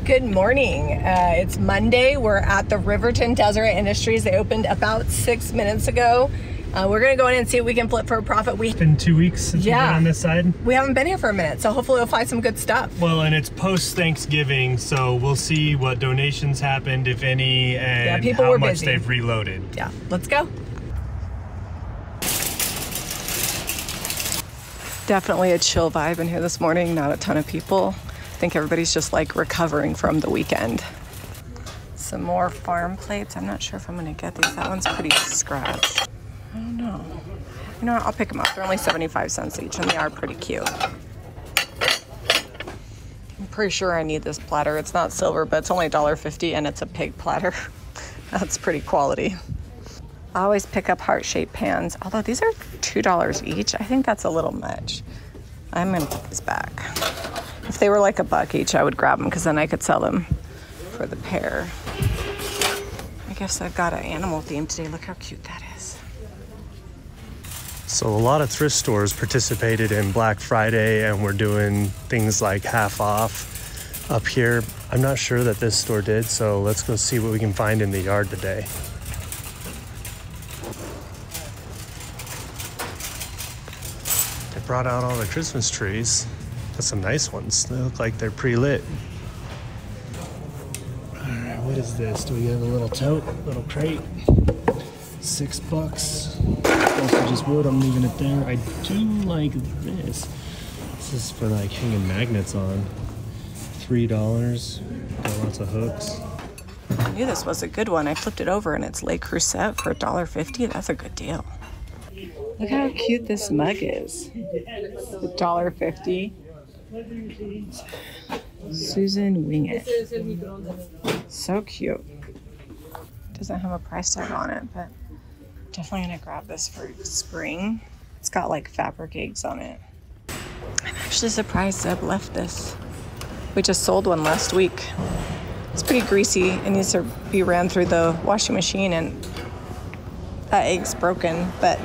Good morning. It's Monday. We're at the Riverton Desert Industries. They opened about 6 minutes ago. We're gonna go in and see if we can flip for a profit. It's been 2 weeks since we've been on this side. We haven't been here for a minute, so hopefully we'll find some good stuff. Well, and it's post-Thanksgiving, so we'll see what donations happened, if any, and how much they've reloaded. Yeah, let's go. Definitely a chill vibe in here this morning, not a ton of people. I think everybody's just like recovering from the weekend. Some more farm plates. I'm not sure if I'm gonna get these. That one's pretty scratched. I don't know. You know what, I'll pick them up. They're only 75 cents each and they are pretty cute. I'm pretty sure I need this platter. It's not silver, but it's only $1.50 and it's a pig platter. That's pretty quality. I always pick up heart-shaped pans, although these are $2 each. I think that's a little much. I'm gonna put these back. If they were like $1 each, I would grab them because then I could sell them for the pair. I guess I've got an animal theme today. Look how cute that is. So a lot of thrift stores participated in Black Friday and we're doing things like half off up here. I'm not sure that this store did, so let's go see what we can find in the yard today. They brought out all the Christmas trees. That's some nice ones. They look like they're pre-lit. All right, what is this? Do we have a little tote, little crate? $6. Also just wood, I'm leaving it there. I do like this. This is for like hanging magnets on. $3, got lots of hooks. I knew this was a good one. I flipped it over and it's Le Creuset for $1.50. That's a good deal. Look how cute this mug is. $1.50. Susan Wing It. So cute. Doesn't have a price tag on it, but definitely gonna grab this for spring. It's got like fabric eggs on it. I'm actually surprised Zeb left this. We just sold one last week. It's pretty greasy. It needs to be ran through the washing machine and that egg's broken, but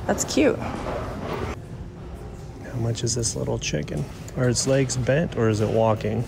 that's cute. How much is this little chicken? Are its legs bent or is it walking?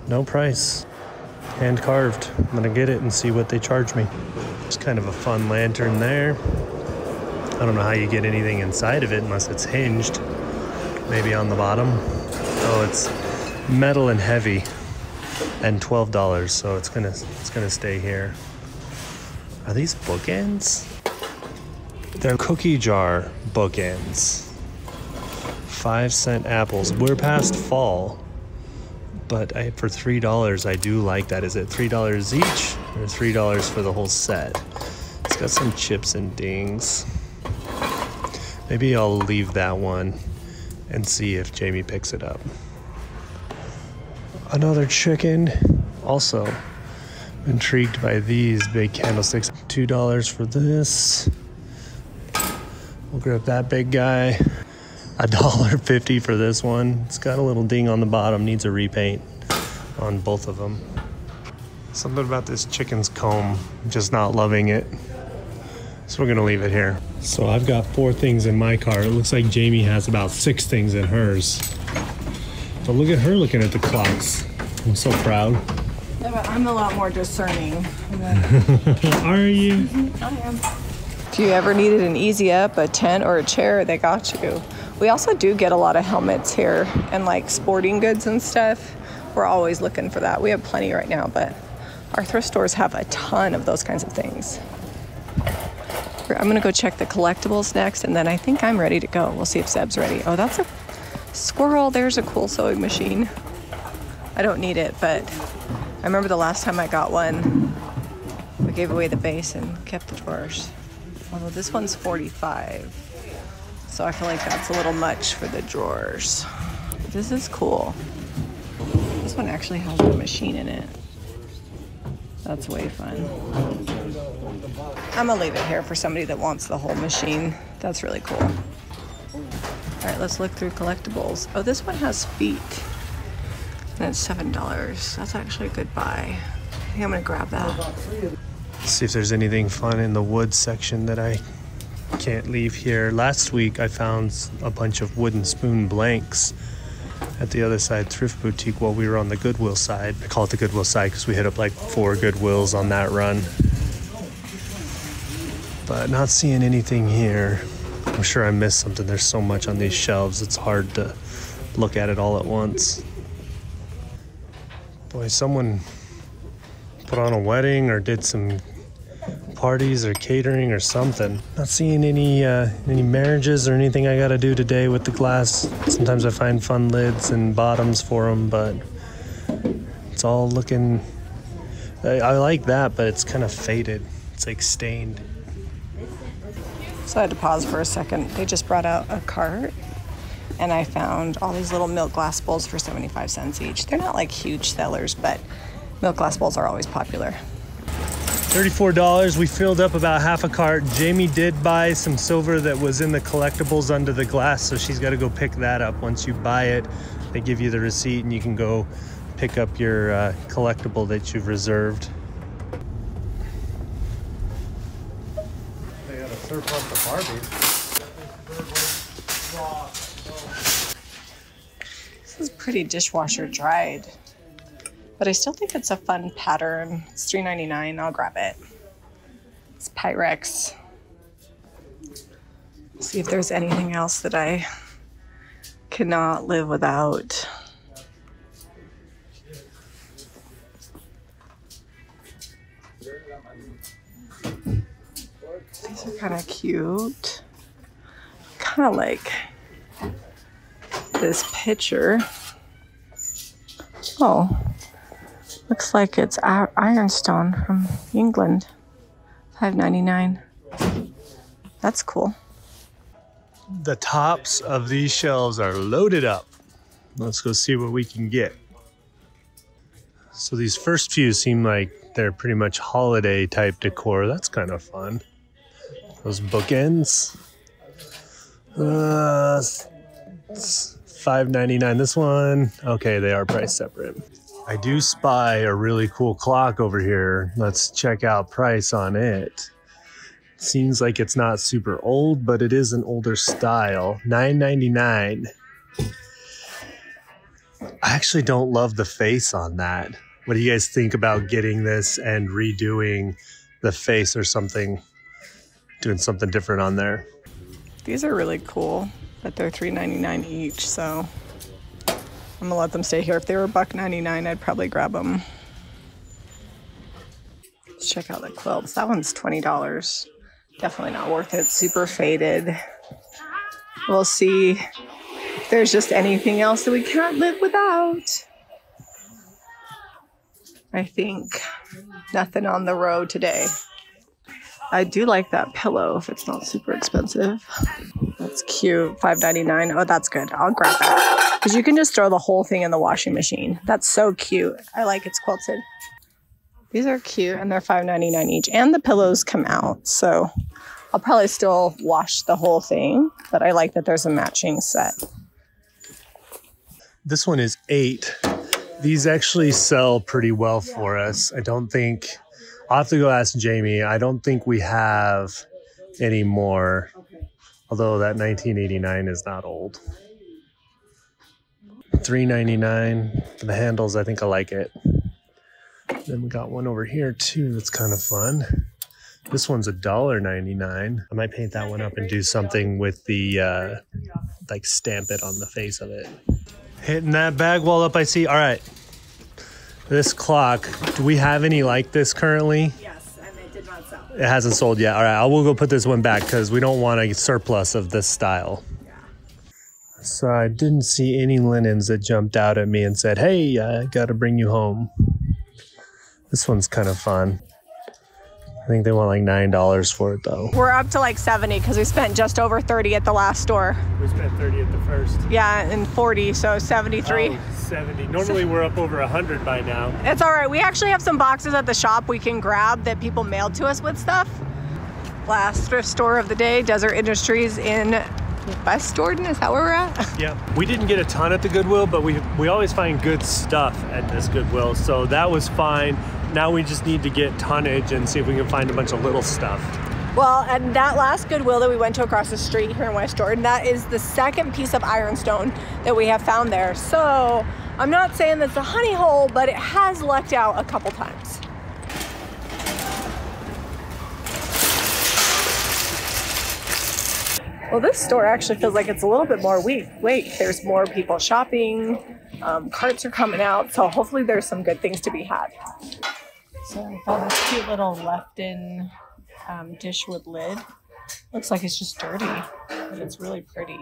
No price. Hand carved. I'm gonna get it and see what they charge me. It's kind of a fun lantern there. I don't know how you get anything inside of it unless it's hinged. Maybe on the bottom. Oh, it's metal and heavy and $12, so it's gonna stay here. Are these bookends? They're cookie jar bookends. 5-cent apples. We're past fall, but for $3, I do like that. Is it $3 each or $3 for the whole set? It's got some chips and dings. Maybe I'll leave that one and see if Jamie picks it up. Another chicken. Also intrigued by these big candlesticks. $2 for this. We'll grab that big guy. $1.50 for this one. It's got a little ding on the bottom, needs a repaint on both of them. Something about this chicken's comb, just not loving it. So we're gonna leave it here. So I've got 4 things in my car. It looks like Jamie has about 6 things in hers. But look at her looking at the clocks. I'm so proud. Yeah, but I'm a lot more discerning. Are you? I am. If you ever needed an easy up, a tent, or a chair, they got you. We also do get a lot of helmets here and like sporting goods and stuff. We're always looking for that. We have plenty right now, but our thrift stores have a ton of those kinds of things. I'm gonna go check the collectibles next, and then I think I'm ready to go. We'll see if Zeb's ready. Oh, that's a squirrel. There's a cool sewing machine. I don't need it, but I remember the last time I got one, we gave away the base and kept the drawers. Although this one's $45. So I feel like that's a little much for the drawers. But this is cool. This one actually has a machine in it. That's way fun. I'm gonna leave it here for somebody that wants the whole machine. That's really cool. All right, let's look through collectibles. Oh, this one has feet. And it's $7. That's actually a good buy. I think I'm gonna grab that. Let's see if there's anything fun in the wood section that I can't leave here. Last week I found a bunch of wooden spoon blanks at the other side thrift boutique while we were on the Goodwill side. I call it the Goodwill side because we hit up like 4 Goodwills on that run. But not seeing anything here. I'm sure I missed something. There's so much on these shelves, it's hard to look at it all at once. Boy, someone put on a wedding or did some parties or catering or something. Not seeing any marriages or anything I gotta do today with the glass. Sometimes I find fun lids and bottoms for them, but it's all looking, I like that, but it's kind of faded. It's like stained. So I had to pause for a second. They just brought out a cart and I found all these little milk glass bowls for 75 cents each. They're not like huge sellers, but milk glass bowls are always popular. $34, we filled up about half a cart. Jami did buy some silver that was in the collectibles under the glass, so she's got to go pick that up. Once you buy it, they give you the receipt and you can go pick up your collectible that you've reserved. They got a surplus of Barbies. This is pretty dishwasher dried. But I still think it's a fun pattern. It's $3.99, I'll grab it. It's Pyrex. See if there's anything else that I cannot live without. These are kind of cute. Kind of like this picture. Oh. Looks like it's ironstone from England. $5.99. That's cool. The tops of these shelves are loaded up. Let's go see what we can get. So these first few seem like they're pretty much holiday type decor. That's kind of fun. Those bookends. $5.99. This one, okay, they are priced separate. I do spy a really cool clock over here. Let's check out price on it. Seems like it's not super old, but it is an older style. $9.99. I actually don't love the face on that. What do you guys think about getting this and redoing the face or something, doing something different on there? These are really cool, but they're $3.99 each, so I'm gonna let them stay here. If they were $1.99, I'd probably grab them. Let's check out the quilts. That one's $20. Definitely not worth it. Super faded. We'll see if there's just anything else that we can't live without. I think nothing on the road today. I do like that pillow if it's not super expensive. That's cute. $5.99. Oh, that's good. I'll grab that. Because you can just throw the whole thing in the washing machine. That's so cute. I like it's quilted. These are cute and they're $5.99 each. And the pillows come out. So I'll probably still wash the whole thing. But I like that there's a matching set. This one is $8. These actually sell pretty well for us. I don't think... I'll have to go ask Jami. I don't think we have any more. Although that 1989 is not old. $3.99 for the handles. I think I like it. Then we got one over here too. That's kind of fun. This one's $1.99. I might paint that one up and do something with the like stamp it on the face of it. Hitting that bag wall up. I see. All right. This clock. Do we have any like this currently? Yes, and it did not sell. It hasn't sold yet. All right, I will go put this one back because we don't want a surplus of this style. Yeah. So I didn't see any linens that jumped out at me and said, hey, I got to bring you home. This one's kind of fun. I think they want like $9 for it though. We're up to like 70 because we spent just over 30 at the last store. We spent 30 at the first. Yeah, and 40, so 73. Oh, 70. Normally we're up over 100 by now. It's all right. We actually have some boxes at the shop we can grab that people mailed to us with stuff. Last thrift store of the day, Desert Industries in West Jordan. Is that where we're at? Yeah. We didn't get a ton at the Goodwill, but we always find good stuff at this Goodwill, so that was fine. Now we just need to get tonnage and see if we can find a bunch of little stuff. Well, and that last Goodwill that we went to across the street here in West Jordan, that is the second piece of ironstone that we have found there. So I'm not saying that's a honey hole, but it has lucked out a couple times. Well, this store actually feels like it's a little bit more weak. Wait, there's more people shopping. Carts are coming out, so hopefully there's some good things to be had. So I found this cute little left-in dish with lid. Looks like it's just dirty, but it's really pretty.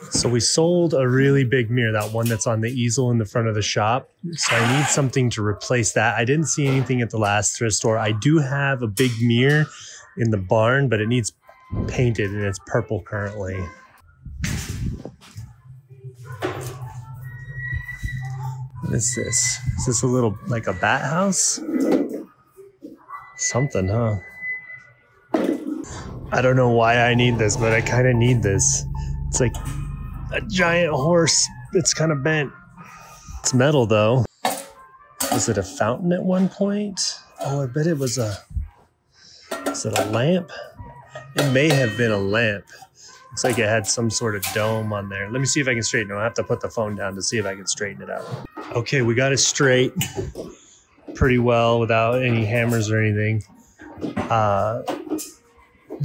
So we sold a really big mirror, that one that's on the easel in the front of the shop. So I need something to replace that. I didn't see anything at the last thrift store. I do have a big mirror in the barn, but it needs painted and it's purple currently. What is this? Is this a little, like a bat house? Something, huh? I don't know why I need this, but I kind of need this. It's like a giant horse that's kind of bent. It's metal though. Was it a fountain at one point? Oh, I bet it was a... Is it a lamp? It may have been a lamp. Looks like it had some sort of dome on there. Let me see if I can straighten it. I'll have to put the phone down to see if I can straighten it out. Okay, we got it straight pretty well without any hammers or anything.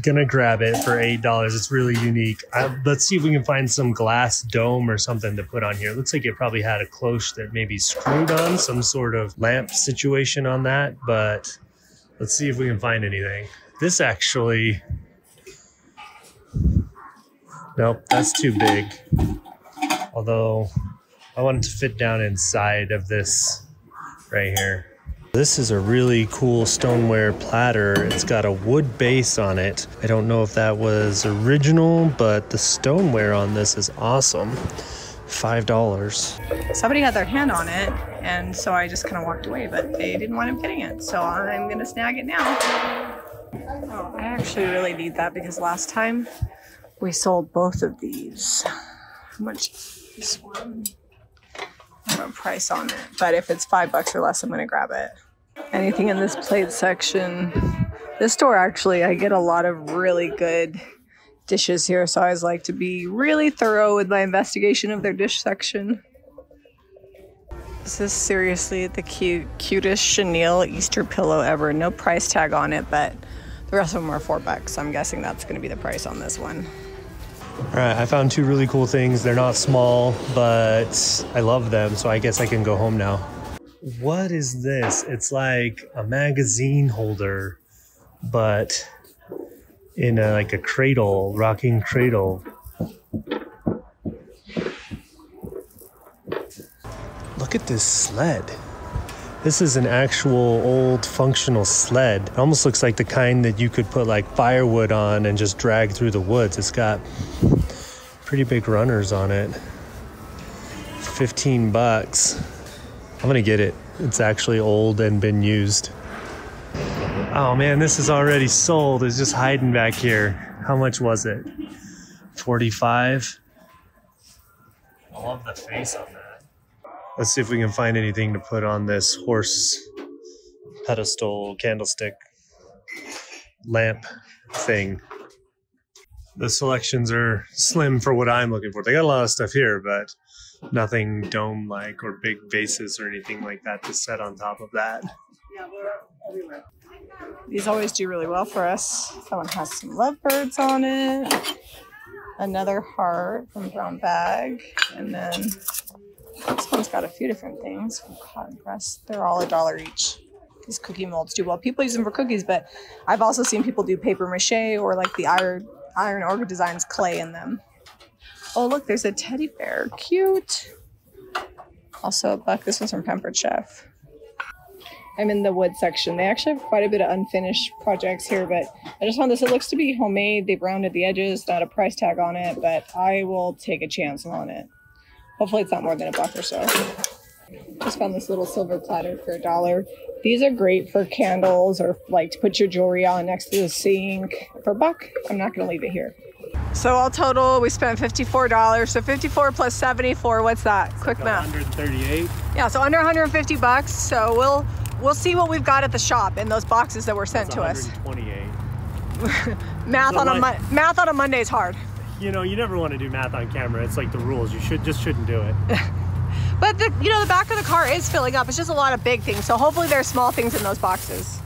Gonna grab it for $8. It's really unique. Let's see if we can find some glass dome or something to put on here. It looks like it probably had a cloche that maybe screwed on, some sort of lamp situation on that, but let's see if we can find anything. This actually... Nope, that's too big. Although I want it to fit down inside of this right here. This is a really cool stoneware platter. It's got a wood base on it. I don't know if that was original, but the stoneware on this is awesome. $5. Somebody had their hand on it, and so I just kind of walked away, but they didn't wind up getting it. So I'm gonna snag it now. Oh, I actually really need that because last time we sold both of these. How much is this one? I have a price on it, but if it's $5 or less, I'm gonna grab it. Anything in this plate section. This store actually, I get a lot of really good dishes here, so I always like to be really thorough with my investigation of their dish section. This is seriously the cutest chenille Easter pillow ever. No price tag on it, but the rest of them are $4, so I'm guessing that's gonna be the price on this one. All right, I found two really cool things. They're not small, but I love them, so I guess I can go home now. What is this? It's like a magazine holder, but in like a cradle, rocking cradle. Look at this sled. This is an actual old functional sled. It almost looks like the kind that you could put like firewood on and just drag through the woods. It's got pretty big runners on it. $15. I'm gonna get it. It's actually old and been used. Oh man, this is already sold. It's just hiding back here. How much was it? $45. I love the face on that. Let's see if we can find anything to put on this horse pedestal, candlestick, lamp thing. The selections are slim for what I'm looking for. They got a lot of stuff here, but nothing dome-like or big vases or anything like that to set on top of that. Yeah, we're everywhere. These always do really well for us. That one has some lovebirds on it. Another heart from Brown Bag. And then this one's got a few different things from Cotton Press. They're all $1 each. These cookie molds do well. People use them for cookies, but I've also seen people do paper mache or like the Iron Organ Designs clay in them. Oh, look, there's a teddy bear. Cute. Also $1. This one's from Pampered Chef. I'm in the wood section. They actually have quite a bit of unfinished projects here, but I just found this. It looks to be homemade. They've rounded the edges, not a price tag on it, but I will take a chance on it. Hopefully it's not more than $1 or so. Just found this little silver platter for $1. These are great for candles or like to put your jewelry on next to the sink. For $1, I'm not gonna leave it here. So all total, we spent $54. So 54 plus 74, what's that? Quick math. 138. Yeah, so under $150. So we'll see what we've got at the shop in those boxes that were sent to us. 128. Math on a Monday is hard. You know, you never want to do math on camera. It's like the rules. You shouldn't do it. But the back of the car is filling up. It's just a lot of big things. So hopefully there's small things in those boxes.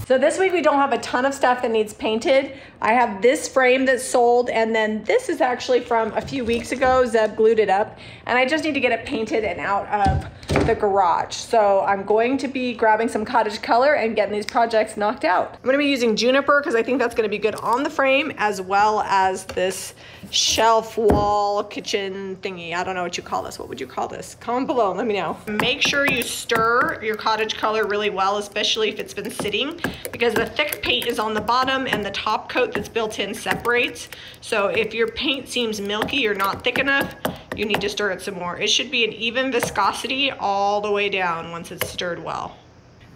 So this week we don't have a ton of stuff that needs painted. I have this frame that's sold, and then this is actually from a few weeks ago. Zeb glued it up, and I just need to get it painted and out of the garage. So I'm going to be grabbing some cottage color and getting these projects knocked out. I'm gonna be using juniper because I think that's gonna be good on the frame, as well as this shelf wall kitchen thingy. I don't know what you call this. What would you call this? Comment below and let me know. Make sure you stir your cottage color really well, especially if it's been sitting, because the thick paint is on the bottom and the top coat that's built in separates. So if your paint seems milky or not thick enough, you need to stir it some more. It should be an even viscosity all the way down once it's stirred well.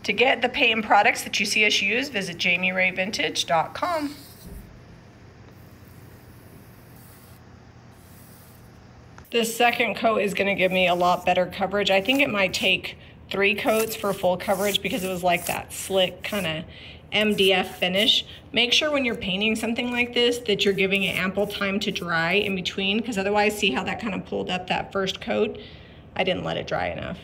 To get the paint and products that you see us use, visit JamiRayVintage.com. This second coat is gonna give me a lot better coverage. I think it might take 3 coats for full coverage because it was like that slick kind of MDF finish. Make sure when you're painting something like this that you're giving it ample time to dry in between, because otherwise, see how that kind of pulled up that first coat? I didn't let it dry enough.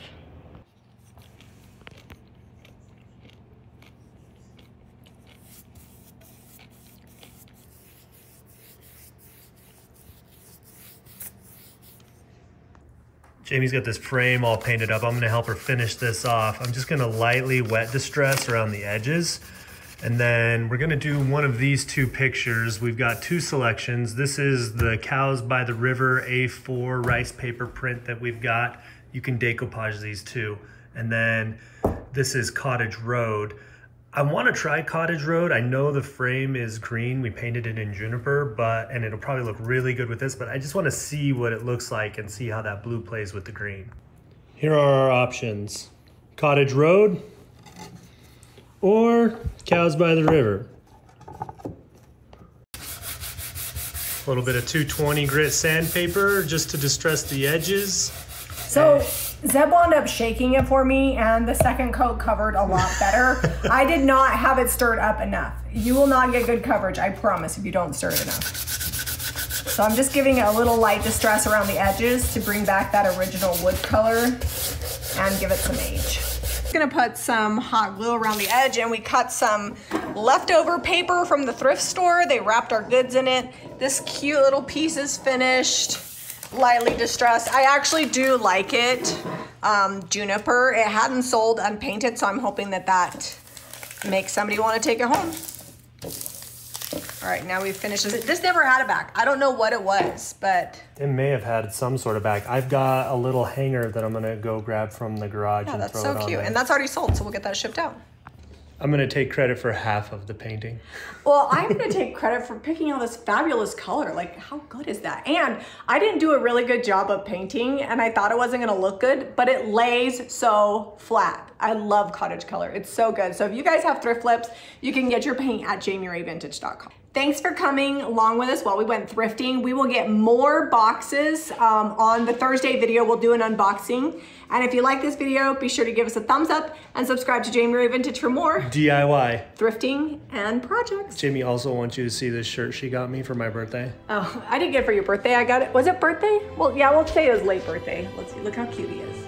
Jamie's got this frame all painted up. I'm gonna help her finish this off. I'm just gonna lightly wet distress around the edges. And then we're gonna do one of these 2 pictures. We've got 2 selections. This is the Cows by the River A4 rice paper print that we've got. You can decoupage these too. And then this is Cottage Road. I wanna try Cottage Road. I know the frame is green. We painted it in juniper, and it'll probably look really good with this, but I just wanna see what it looks like and see how that blue plays with the green. Here are our options. Cottage Road or Cows by the River. A little bit of 220 grit sandpaper just to distress the edges. So Zeb wound up shaking it for me, and the second coat covered a lot better. I did not have it stirred up enough. You will not get good coverage, I promise, if you don't stir it enough. So I'm just giving it a little light distress around the edges to bring back that original wood color and give it some age. I'm gonna put some hot glue around the edge, and we cut some leftover paper from the thrift store. They wrapped our goods in it. This cute little piece is finished. Lightly distressed. I actually do like it. Juniper. It hadn't sold unpainted, so I'm hoping that that makes somebody want to take it home. All right, now we've finished this. This never had a back. I don't know what it was, but it may have had some sort of back. I've got a little hanger that I'm gonna go grab from the garage and throw it on. Yeah, that's so cute. And that's already sold, so we'll get that shipped out. I'm gonna take credit for half of the painting. Well, I'm gonna take credit for picking out this fabulous color. Like, how good is that? And I didn't do a really good job of painting, and I thought it wasn't gonna look good, but it lays so flat. I love cottage color. It's so good. So if you guys have thrift flips, you can get your paint at JamiRayVintage.com. Thanks for coming along with us while we went thrifting. We will get more boxes on the Thursday video. We'll do an unboxing. And if you like this video, be sure to give us a thumbs up and subscribe to Jami Ray Vintage for more DIY thrifting and projects. Jamie also wants you to see this shirt she got me for my birthday. Oh, I didn't get it for your birthday. I got it. Was it birthday? Well, yeah, we'll say it was late birthday. Let's see. Look how cute he is.